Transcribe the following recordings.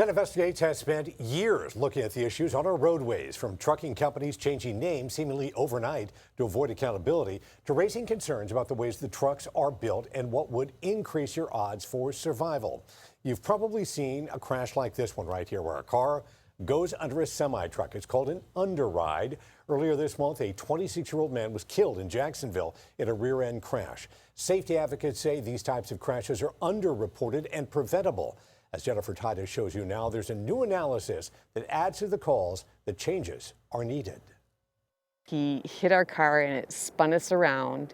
10 Investigates has spent years looking at the issues on our roadways, from trucking companies changing names seemingly overnight to avoid accountability, to raising concerns about the ways the trucks are built and what would increase your odds for survival. You've probably seen a crash like this one right here, where a car goes under a semi-truck. It's called an underride. Earlier this month, a 26-year-old man was killed in Jacksonville in a rear-end crash. Safety advocates say these types of crashes are underreported and preventable. As Jennifer Titus shows you now, there's a new analysis that adds to the calls that changes are needed. He hit our car and it spun us around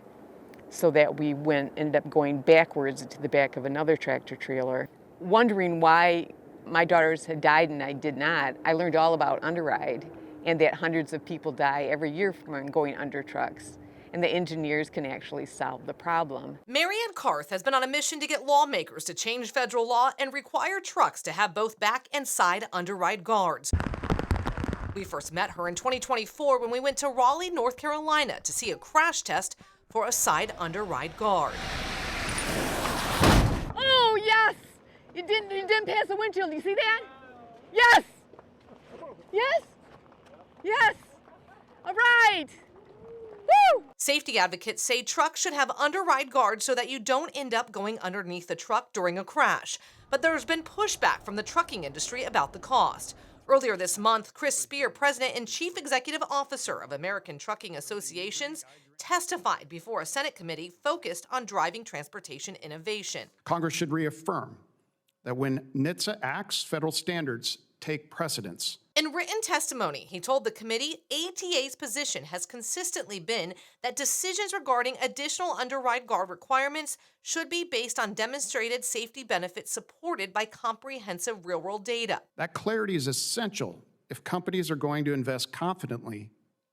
so that we ended up going backwards into the back of another tractor trailer. Wondering why my daughters had died and I did not, I learned all about underride and that hundreds of people die every year from going under trucks. And the engineers can actually solve the problem. Marianne Karth has been on a mission to get lawmakers to change federal law and require trucks to have both back and side underride guards. We first met her in 2024 when we went to Raleigh, North Carolina to see a crash test for a side underride guard. Oh, yes! It didn't pass the windshield. You see that? Yes! Yes! Yes! All right! Woo! Safety advocates say trucks should have underride guards so that you don't end up going underneath the truck during a crash. But there's been pushback from the trucking industry about the cost. Earlier this month, Chris Spear, president and chief executive officer of American Trucking Associations, testified before a Senate committee focused on driving transportation innovation. Congress should reaffirm that when NHTSA acts, federal standards take precedence. In written testimony, he told the committee ATA's position has consistently been that decisions regarding additional underride guard requirements should be based on demonstrated safety benefits supported by comprehensive real-world data. That clarity is essential if companies are going to invest confidently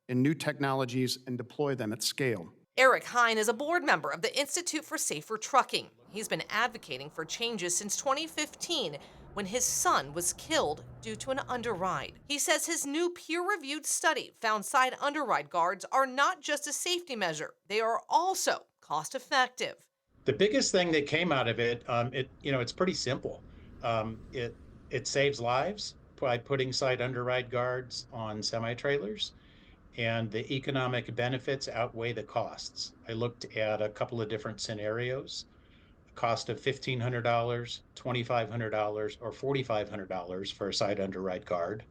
in new technologies and deploy them at scale. Eric Hine is a board member of the Institute for Safer Trucking. He's been advocating for changes since 2015 when his son was killed due to an underride. He says his new peer-reviewed study found side underride guards are not just a safety measure, they are also cost-effective. The biggest thing that came out of it, it's pretty simple. It saves lives by putting side underride guards on semi-trailers, and the economic benefits outweigh the costs. I looked at a couple of different scenarios. Cost of $1,500, $2,500, or $4,500 for a side underride guard.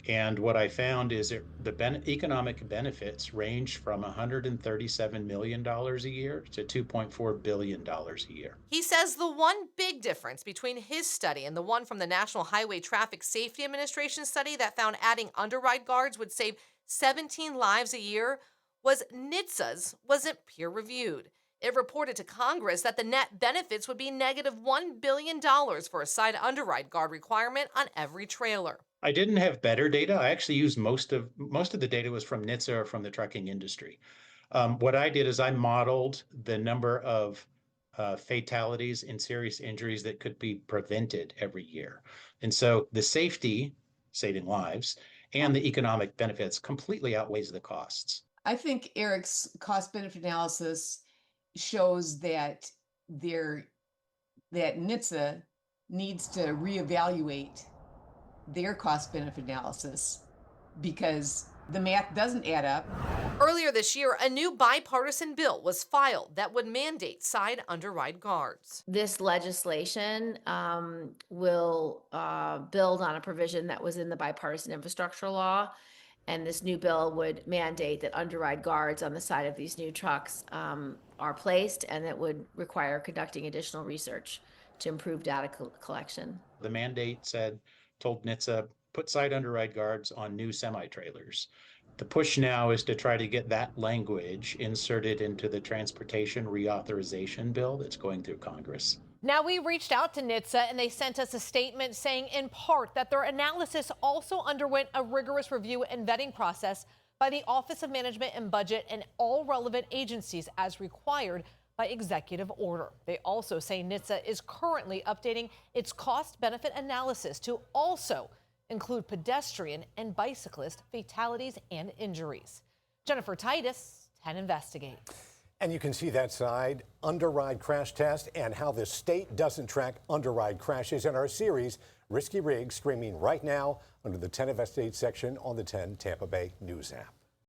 And what I found is the economic benefits range from $137 million a year to $2.4 billion a year. He says the one big difference between his study and the one from the National Highway Traffic Safety Administration study that found adding underride guards would save 17 lives a year was NHTSA's wasn't peer-reviewed. It reported to Congress that the net benefits would be negative $1 billion for a side underride guard requirement on every trailer. I didn't have better data. I actually used most of the data was from NHTSA or from the trucking industry. What I did is I modeled the number of fatalities and serious injuries that could be prevented every year. And so the safety, saving lives, and the economic benefits completely outweighs the costs. I think Eric's cost-benefit analysis shows that NHTSA needs to reevaluate their cost-benefit analysis because the math doesn't add up. Earlier this year, a new bipartisan bill was filed that would mandate side underride guards. This legislation will build on a provision that was in the bipartisan infrastructure law. And this new bill would mandate that underride guards on the side of these new trucks are placed, and it would require conducting additional research to improve data collection. The mandate told NHTSA, put side underride guards on new semi-trailers. The push now is to try to get that language inserted into the transportation reauthorization bill that's going through Congress. Now, we reached out to NHTSA and they sent us a statement saying in part that their analysis also underwent a rigorous review and vetting process by the Office of Management and Budget and all relevant agencies as required by executive order. They also say NHTSA is currently updating its cost-benefit analysis to also include pedestrian and bicyclist fatalities and injuries. Jennifer Titus, 10 Investigates. And you can see that side underride crash test and how the state doesn't track underride crashes in our series Risky Rigs, streaming right now under the 10 Investigate section on the 10 Tampa Bay News app.